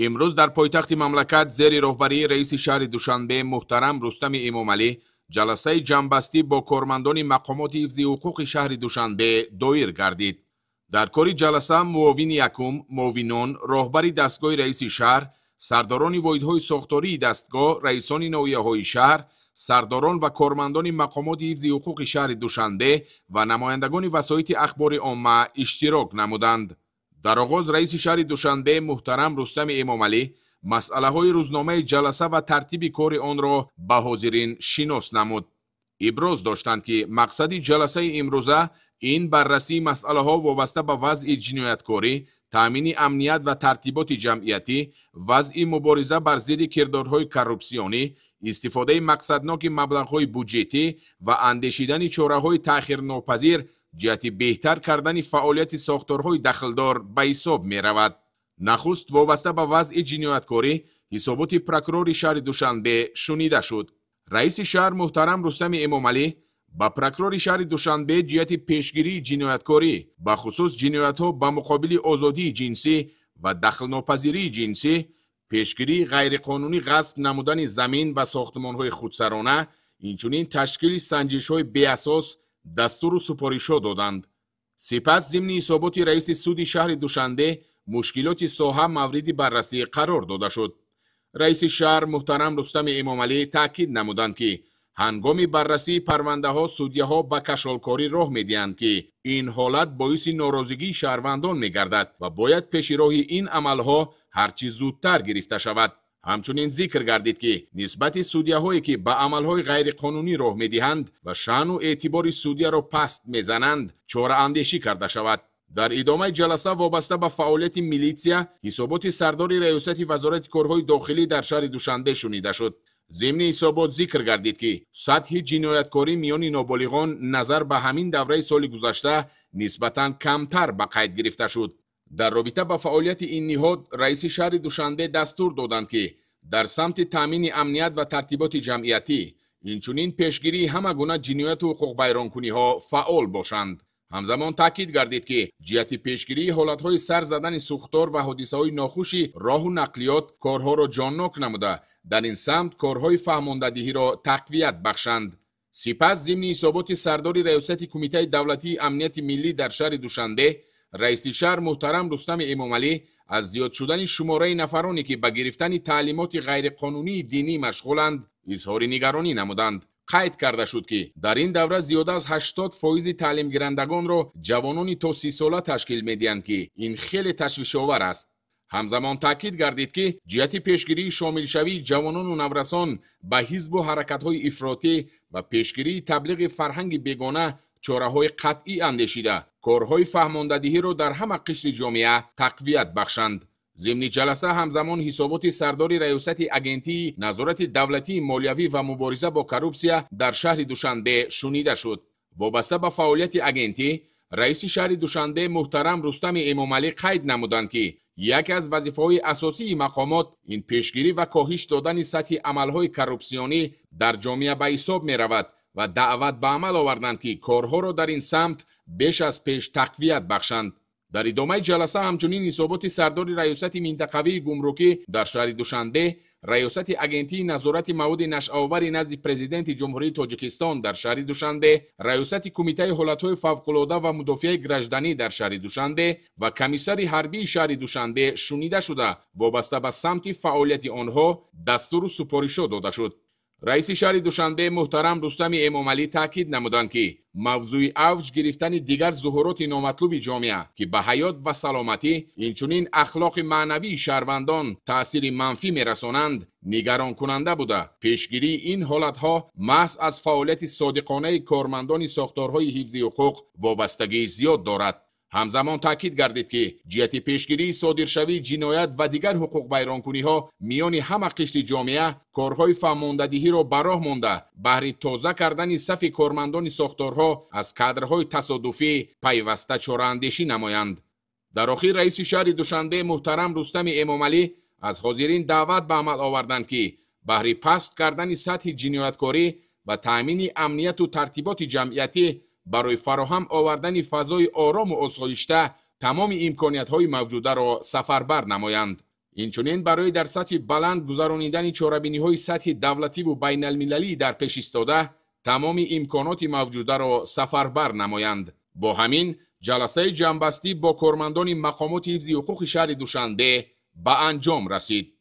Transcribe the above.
امروز در پایتخت مملکت زیر راهبری رئیس شهر دوشنبه محترم رستم امامعلی جلسه جمع‌بستی با کارمندان مقامات حفظ حقوق شهر دوشنبه دایر گردید. در کاری جلسه معاون یکم، معاونان، راهبری دستگاه رئیس شهر، سرداران واحدهای ساختاری دستگاه، رئیسان ناحیه‌های شهر، سرداران و کارمندان مقامات حفظ حقوق شهر دوشنبه و نمایندگان وسایط اخبار عامه اشتراک نمودند. در آغاز رئیس شهر دوشنبه محترم رستم امامعلی مسئله های روزنامه جلسه و ترتیب کار آن را به حاضرین شناس نمود. ابراز داشتند که مقصد جلسه امروزه این بررسی مسئله ها وابسته به وضع جنایتکاری، تامین امنیت و ترتیبات جمعیتی، وضع مبارزه بر ضد کردارهای کروپسیونی، استفاده مقصدناک مبلغ‌های بودجتی و اندیشیدن چاره‌های تأخیرناپذیر جهت بهتر کردن فعالیت ساختارهای دخلدار به حساب می رود. نخست وابسته به وضع جنایتکاری حسابات پرکرور شهر دوشنبه شنیده شد. رئیس شهر محترم رستم امامعلی با پرکرور شهر دوشنبه جهت پیشگیری جنایتکاری به خصوص جنایت‌ها به مقابل آزادی جنسی و دخلناپذیری جنسی، پیشگیری غیرقانونی غصب نمودن زمین و ساختمان‌های خودسرانه، اینچنین تشکیل سنجش‌های بی‌اساس دستور و سپارش‌ها دادند. سپس ضمن حسابات رئیس سود شهر دوشنبه مشکلات ساحه مورد بررسی قرار داده شد. رئیس شهر محترم رستم امامعلی تاکید نمودند که هنگام بررسی پرونده ها سودیه ها به کشالکاری راه می‌دهند که این حالت باعث ناراضگی شهروندان می‌گردد و باید پیش راه این عملها هرچی زودتر گرفته شود. همچنین ذکر گردید که نسبت سودیه هایی که به عملهای غیرقانونی راه می‌دهند و شأن و اعتبار سودیه را پست می‌زنند چاره اندیشی کرده شود. در ادامه جلسه وابسته به فعالیت میلیسیا حسابات سردار ریاست وزارت کارهای داخلی در شهر دوشنبه شنیده شد. ضمن حسابات ذکر گردید که سطح جنایتکاری میان نابالغان نظر به همین دوره سال گذشته نسبتاً کمتر به قید گرفته شد. در رابطه با فعالیت این نهاد رئیس شهر دوشنبه دستور دادند که در سمت تامین امنیت و ترتیبات جمعیتی اینچنین پیشگیری همه گونه جنایت و حقوق ویرانکنی ها فعال باشند. همزمان تاکید گردید که جهت پیشگیری حالتهای سر زدن سوختار و حادثه‌های ناخوش راه و نقلیات کارها را جانناک نموده در این سمت کارهای فهماندهی را تقویت بخشند. سپس ضمن حسابات سردار ریاست کمیته دولتی امنیت ملی در شهر دوشنبه رئیس شهر محترم رستم امامعلی از زیاد شدن شماره نفرانی که به گرفتن تعلیمات غیرقانونی دینی مشغولند اظهار نگرانی نمودند. قید کرده شد که در این دوره زیاده از 80% تعلیم گیرندگان را جوانان تا 30 ساله تشکیل می‌دهند که این خیلی تشویش‌آور است. همزمان تاکید گردید که جهت پیشگیری شامل شوی جوانان و نورسان به حزب و حرکت‌های افراطی و پیشگیری تبلیغ فرهنگ بیگانه چاره‌های قطعی اندیشیده کارهای فهماندهی را در همه قشر جامعه تقویت بخشند. ضمن جلسه همزمان حسابات سردار ریاست اگنتی نظارت دولتی مالیوی و مبارزه با کروپسیا در شهر دوشنبه شنیده شد. وابسته به فعالیت اگنتی رئیس شهر دوشنبه محترم رستم امامعلی قید نمودند که یکی از وظیفه‌های اساسی مقامات این پیشگیری و کاهش دادن سطح عملهای کروپسیونی در جامعه به حساب می رود و دعوت به عمل آوردند که کارها را در این سمت بیش از پیش تقویت بخشند. در ادامه جلسه همچنین حسابات سردار ریاست منطقوی گمرکی در شهر دوشنبه، ریاست اگنتی نظارت مواد نشئه‌آور نزد پرزیدنت جمهوری تاجیکستان در شهر دوشنبه، ریاست کمیته حالتهای فوق‌العاده و مدافع گرجدنی در شهر دوشنبه و کمیسر حربی شهر دوشنبه شنیده شده وابسته به سمت فعالیت آنها دستور و سپارش‌ها داده شد. رئیس شهر دوشنبه محترم رستم امامعلی تاکید نمودند که موضوع اوج گرفتن دیگر ظهورات نامطلوب جامعه که به حیات و سلامتی اینچنین اخلاق معنوی شهروندان تأثیر منفی میرسانند نگران کننده بوده. پیشگیری این حالتها محض از فعالیت صادقانه کارمندان ساختارهای حفظ حقوق وابستگی زیاد دارد. همزمان تاکید گردید که جهت پیشگیری صادرشوی جنایت و دیگر حقوق ویرانکنی ها میان همه قشر جامعه کارهای فهماندهی را به راه مانده بهر تازه کردن صف کارمندان ساختارها از کادرهای تصادفی پیوسته چاره‌اندیشی نمایند. در آخر رئیس شهر دوشنبه محترم رستم امامعلی از حاضرین دعوت به عمل آوردند که بهر پست کردن سطح جنایتکاری و تأمین امنیت و ترتیبات جمعیتی برای فراهم آوردن فضای آرام و آسایشته تمام امکانیت‌های موجوده را سفربر نمایند. اینچنین برای در سطح بلند گذرانیدن چاره‌بینی‌های سطح دولتی و بین المللی در پیش ایستاده تمام امکانات موجوده را سفربر نمایند. با همین جلسه جنبستی با کارمندان مقامات حفظ حقوق شهر دوشنبه به انجام رسید.